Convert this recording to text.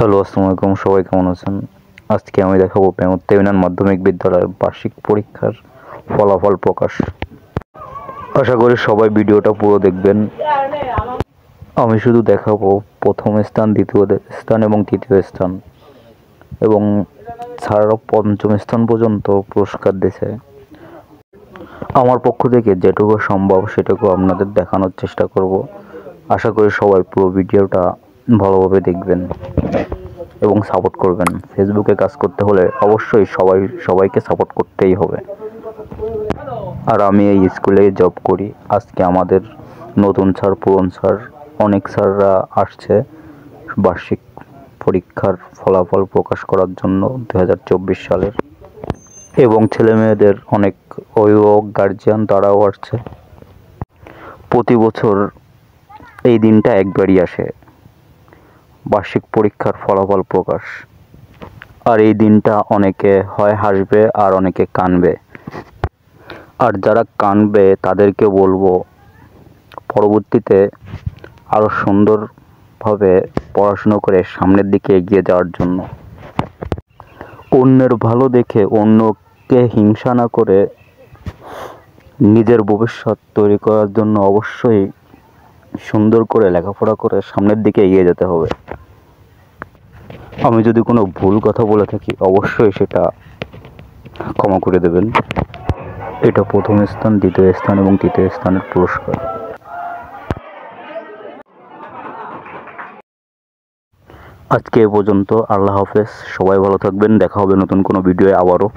Hello, আসসালামু আলাইকুম। সবাই কেমন আছেন? আজকে আমি দেখাবো পেমুত্তা ইউনিয়ন মাধ্যমিক বিদ্যালয়ের বার্ষিক পরীক্ষার ফলাফল প্রকাশ। আশা করি সবাই ভিডিওটা পুরো দেখবেন। আমি শুধু দেখাবো প্রথম স্থান, দ্বিতীয় স্থান এবং তৃতীয় স্থান, এবং স্যাররা পঞ্চম স্থান পর্যন্ত পুরস্কার দিয়েছে। আমার পক্ষ থেকে যেটুকু সম্ভব সেটুকু আপনাদের দেখানোর চেষ্টা করব। আশা করি সবাই পুরো ভিডিওটা ভালোভাবে দেখবেন এবং সাপোর্ট করবেন। ফেসবুকে কাজ করতে হলে অবশ্যই সবাইকে সাপোর্ট করতেই হবে। আর আমি এই স্কুলে জব করি। আজকে আমাদের নতুন স্যার, পুরনো স্যার, অনেক স্যাররা আসছে বার্ষিক পরীক্ষার ফলাফল প্রকাশ করার জন্য 2024 সালের, এবং ছেলে মেয়েদের অনেক অভিভাবক, গার্জিয়ান তারাও আসছে। প্রতি বছর এই দিনটা একবারই আসে, বার্ষিক পরীক্ষার ফলাফল প্রকাশ। আর এই দিনটা অনেকে হয় হাসবে আর অনেকে কাঁদবে। আর যারা কাঁদবে তাদেরকে বলবো পরবর্তীতে আরও সুন্দরভাবে পড়াশুনো করে সামনের দিকে এগিয়ে যাওয়ার জন্য। অন্যের ভালো দেখে অন্যকে হিংসা না করে নিজের ভবিষ্যৎ তৈরি করার জন্য অবশ্যই সুন্দর করে লেখাপড়া করে সামনের দিকে এগিয়ে যেতে হবে। আমি যদি কোনো ভুল কথা বলে থাকি অবশ্যই সেটা ক্ষমা করে দেবেন। এটা প্রথম স্থান, দ্বিতীয় স্থান এবং তৃতীয় স্থানের পুরস্কার। আজকে এ পর্যন্ত। আল্লাহ হাফেজ। সবাই ভালো থাকবেন। দেখা হবে নতুন কোনো ভিডিওয়ে আবারও।